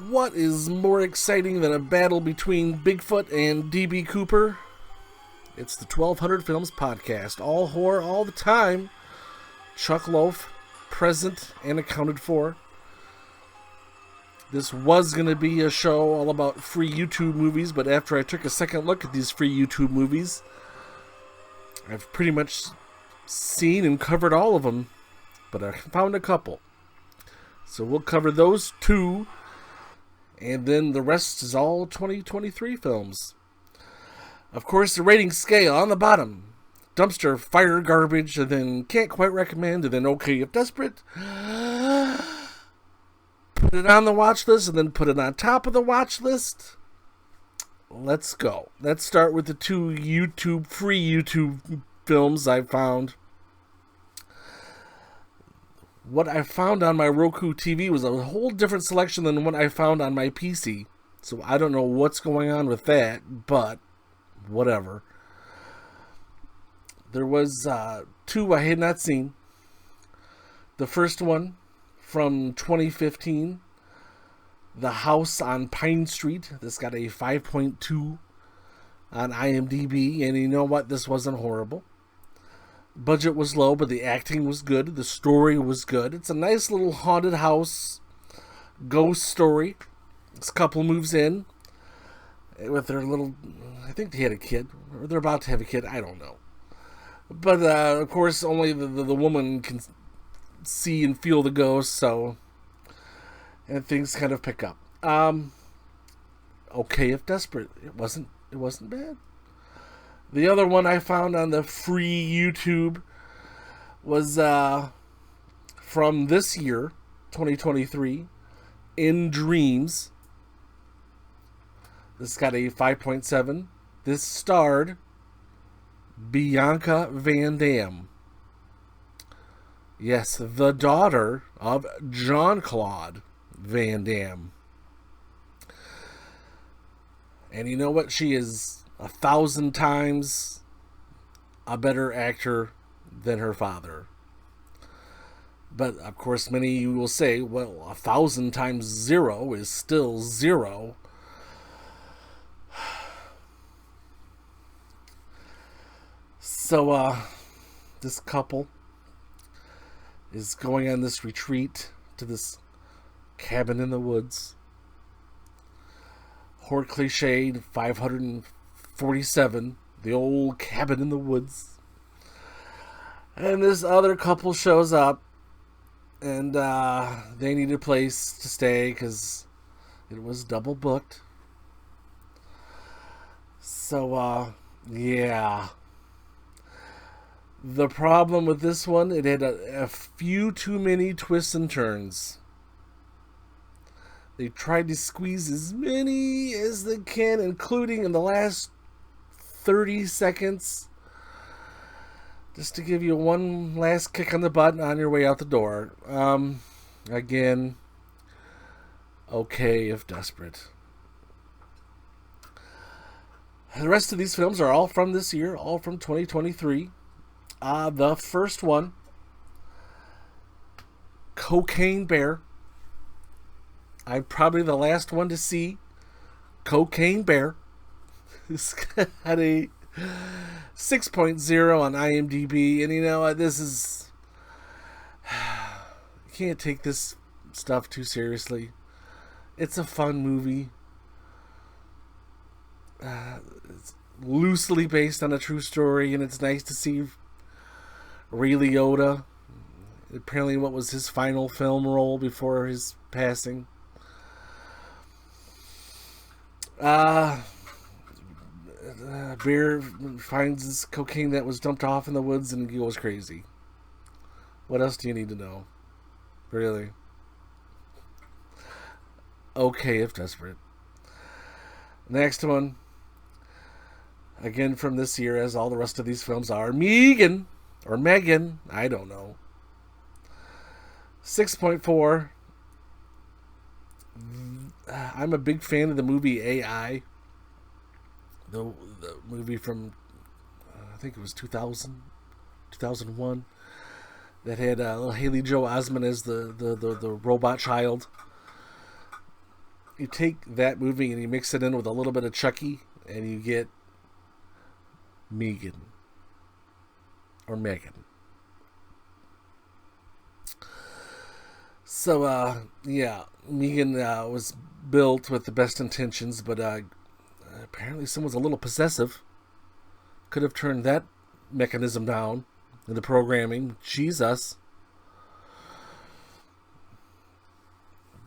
What is more exciting than a battle between Bigfoot and D.B. Cooper? It's the 1200 Films Podcast. All horror, all the time. Chuck Loaf, present and accounted for. This was going to be a show all about free YouTube movies, but after I took a second look at these free YouTube movies, I've pretty much seen and covered all of them, but I found a couple. So we'll cover those two, and then the rest is all 2023 films. Of course, the rating scale on the bottom. Dumpster, fire, garbage, and then can't quite recommend, and then okay if desperate. Put it on the watch list, and then put it on top of the watch list. Let's go. Let's start with the two free YouTube films I found. What I found on my Roku TV was a whole different selection than what I found on my PC. So I don't know what's going on with that, but whatever. There was two I had not seen. The first one from 2015, The House on Pine Street. This got a 5.2 on IMDb, and you know what? This wasn't horrible. Budget was low, but the acting was good. The story was good. It's a nice little haunted house ghost story. This couple moves in with their little, I think they had a kid, or they're about to have a kid, I don't know. But, of course, only the woman can see and feel the ghost, so, and things kind of pick up. Okay if desperate. It wasn't bad. The other one I found on the free YouTube was from this year, 2023, In Dreams. This got a 5.7. This starred Bianca Van Dam. Yes, the daughter of Jean-Claude Van Damme. And you know what? She is 1,000 times a better actor than her father. But, of course, many of you will say, well, 1,000 times 0 is still 0. So, this couple is going on this retreat to this cabin in the woods. Horror cliched, 547, the old cabin in the woods. And this other couple shows up, and they need a place to stay because it was double booked. So, yeah. The problem with this one, it had a few too many twists and turns. They tried to squeeze as many as they can, including in the last 30 seconds, just to give you one last kick on the butt on your way out the door. Again, okay if desperate. The rest of these films are all from this year, all from 2023. The first one, Cocaine Bear. I'm probably the last one to see Cocaine Bear. It's got a 6.0 on IMDb, and you know what, this is, you can't take this stuff too seriously. It's a fun movie. It's loosely based on a true story, and it's nice to see Ray Liotta. Apparently what was his final film role before his passing. Bear finds this cocaine that was dumped off in the woods and goes crazy. What else do you need to know? Really? Okay if desperate. Next one. Again from this year, as all the rest of these films are. Megan. Or Megan. I don't know. 6.4. I'm a big fan of the movie AI. The movie from, I think it was 2001. That had little Haley Joel Osment as the robot child. you take that movie and you mix it in with a little bit of Chucky, and you get Megan. Or Megan. So, yeah, Megan was built with the best intentions, but apparently someone's a little possessive. Could have turned that mechanism down in the programming. Jesus.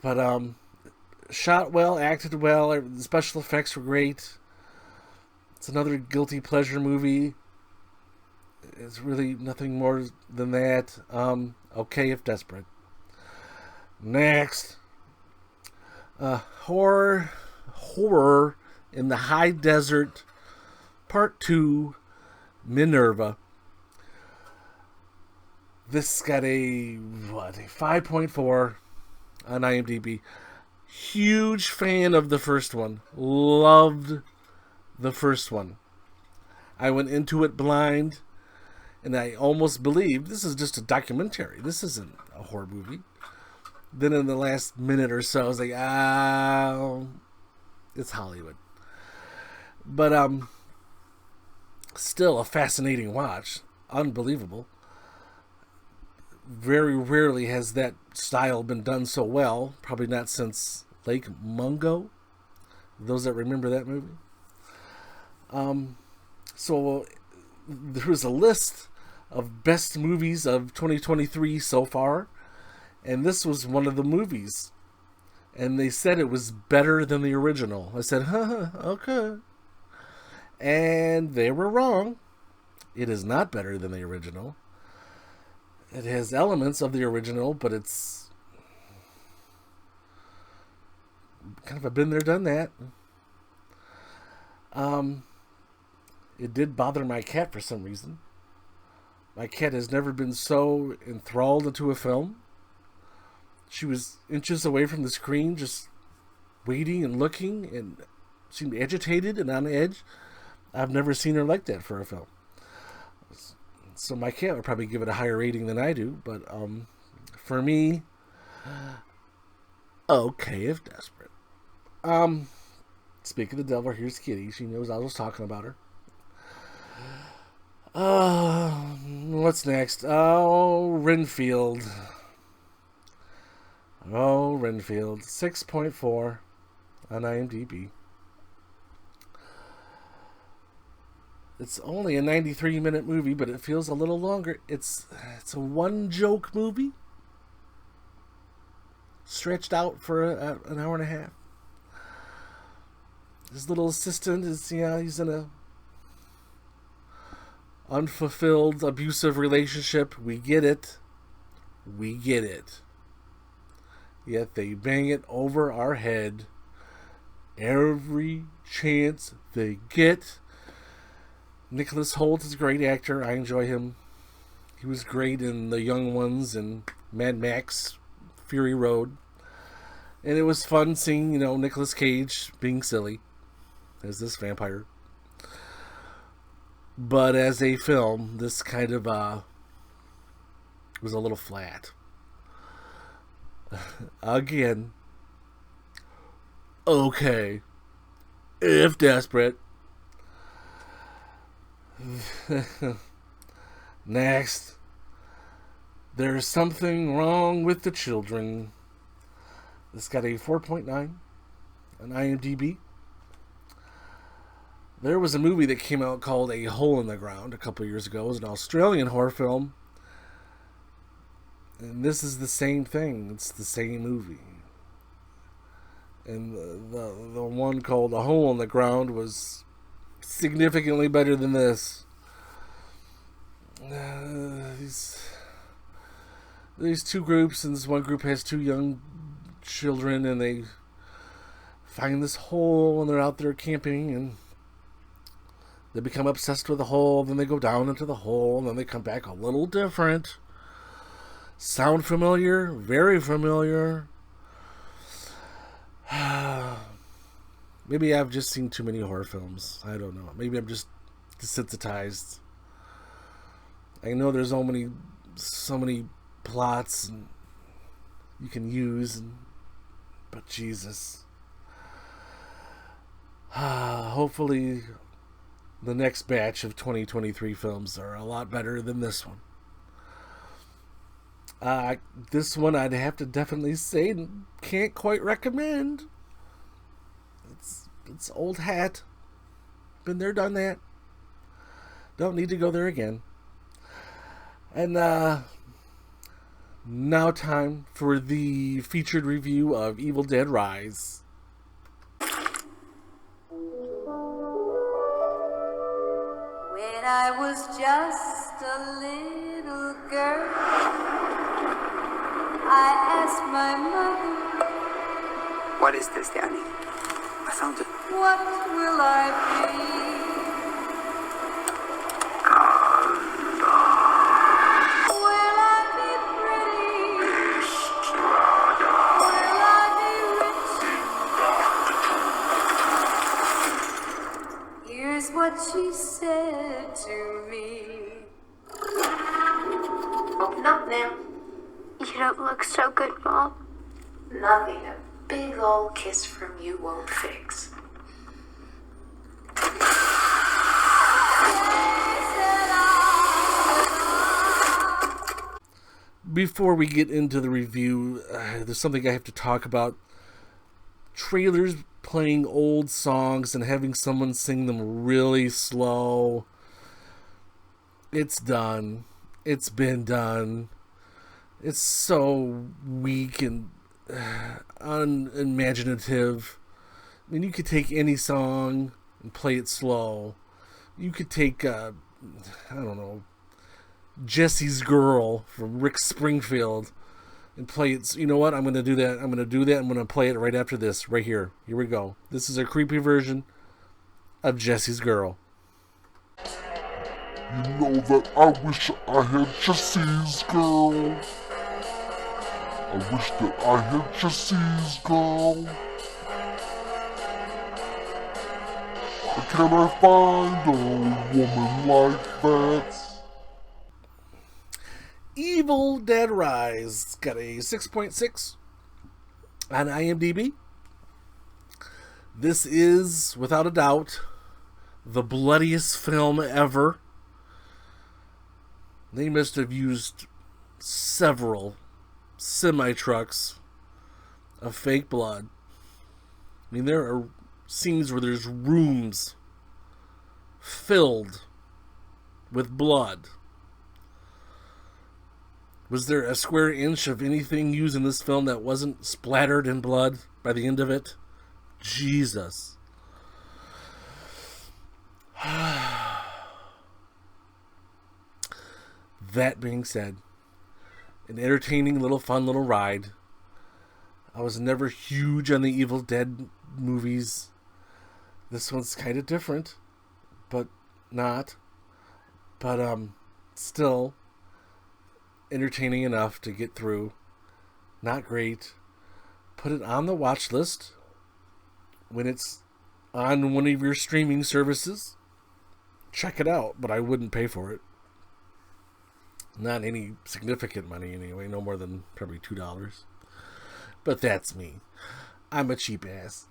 But, shot well, acted well, the special effects were great. It's another guilty pleasure movie. It's really nothing more than that. Okay if desperate. Next. Horror in the High Desert, Part 2, Minerva. This got a 5.4 on IMDb. Huge fan of the first one. Loved the first one. I went into it blind, and I almost believed this is just a documentary. This isn't a horror movie. Then in the last minute or so, I was like, it's Hollywood. But still a fascinating watch. Unbelievable. Very rarely has that style been done so well. Probably not since Lake Mungo. Those that remember that movie. So there was a list of best movies of 2023 so far, and this was one of the movies. And they said it was better than the original. I said, okay. And they were wrong. It is not better than the original. It has elements of the original, but it's kind of a been there, done that. It did bother my cat for some reason. My cat has never been so enthralled into a film. She was inches away from the screen, just waiting and looking, and seemed agitated and on edge. I've never seen her like that for a film. So my cat would probably give it a higher rating than I do, but for me, okay if desperate. Speaking of the devil, here's Kitty. She knows I was talking about her. What's next? Renfield. Renfield. 6.4 on IMDb. It's only a 93-minute movie, but it feels a little longer. It's a one-joke movie. Stretched out for an hour and a half. His little assistant is, he's in a unfulfilled, abusive relationship. We get it. Yet they bang it over our head every chance they get. Nicholas Hoult is a great actor. I enjoy him. He was great in The Young Ones and Mad Max Fury Road. And it was fun seeing, Nicolas Cage being silly as this vampire. But as a film, this kind of was a little flat. Again, okay, if desperate. Next, there's something wrong with the children. This got a 4.9 on IMDb. There was a movie that came out called A Hole in the Ground a couple of years ago. It was an Australian horror film. And this is the same thing. It's the same movie. And the one called A Hole in the Ground was significantly better than this. These two groups, and this one group has two young children, and they find this hole, and they're out there camping, and they become obsessed with the hole, then they go down into the hole, and then they come back a little different. Sound familiar? Very familiar. Maybe I've just seen too many horror films. I don't know. Maybe I'm just desensitized. I know there's so many plots and you can use, but Jesus. Hopefully the next batch of 2023 films are a lot better than this one. This one I'd have to definitely say can't quite recommend. It's old hat. Been there, done that. Don't need to go there again. And now time for the featured review of Evil Dead Rise. When I was just a little girl, I asked my mother, "What is this, Daddy?" "I found it." "What will I be? Will I be pretty? Will I be rich?" Here's what she said to me. Open up now. You don't look so good, Mom. Nothing a big old kiss from you won't fix. Before we get into the review, there's something I have to talk about. Trailers playing old songs and having someone sing them really slow. It's done. It's been done. It's so weak and unimaginative. I mean, you could take any song and play it slow. You could take, I don't know, Jesse's Girl from Rick Springfield and play it. You know what? I'm going to do that. I'm going to play it right after this, right here. Here we go. This is a creepy version of Jesse's Girl. You know that I wish I had Jesse's girl. I wish that I had Jesse's girl. But can I find a woman like that? Evil Dead Rise got a 6.6 on IMDb. This is, without a doubt, the bloodiest film ever. They must have used several semi-trucks of fake blood. I mean, there are scenes where there's rooms filled with blood. Was there a square inch of anything used in this film that wasn't splattered in blood by the end of it? Jesus. That being said, an entertaining little fun little ride. I was never huge on the Evil Dead movies. This one's kind of different, but not. But still entertaining enough to get through. Not great. Put it on the watch list when it's on one of your streaming services. Check it out, but I wouldn't pay for it. Not any significant money anyway, no more than probably $2. But that's me. I'm a cheap ass.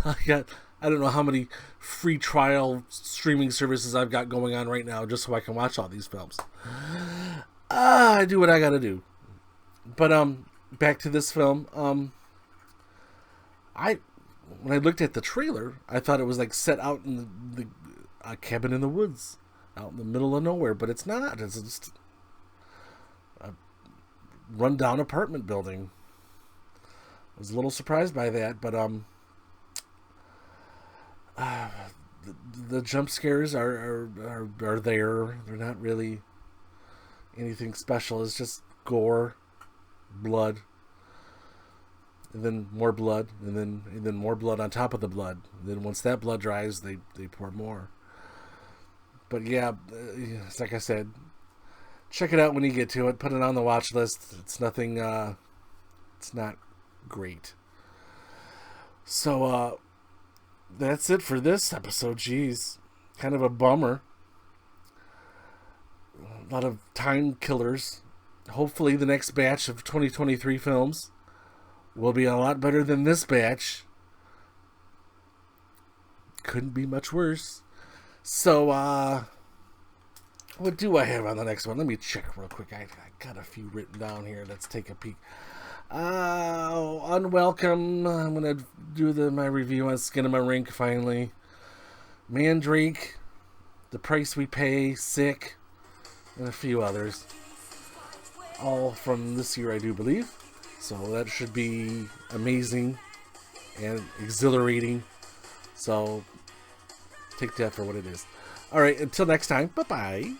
I don't know how many free trial streaming services I've got going on right now just so I can watch all these films. I do what I gotta do. But back to this film. When I looked at the trailer, I thought it was like set out in a cabin in the woods, out in the middle of nowhere, but it's not. It's just a rundown apartment building. I was a little surprised by that, but the jump scares are there. They're not really anything special. It's just gore, blood, and then more blood, and then more blood on top of the blood. And then once that blood dries, they pour more. But yeah, it's like I said, check it out when you get to it. Put it on the watch list. It's nothing. It's not great. So that's it for this episode. Jeez, kind of a bummer. A lot of time killers. Hopefully the next batch of 2023 films will be a lot better than this batch. couldn't be much worse. So, what do I have on the next one? Let me check real quick. I got a few written down here. Let's take a peek. Unwelcome. I'm going to do my review on Skinamarink finally. Mandrake. The Price We Pay. Sick. And a few others. All from this year, I do believe. So that should be amazing and exhilarating. So take that for what it is. All right, until next time. Bye-bye.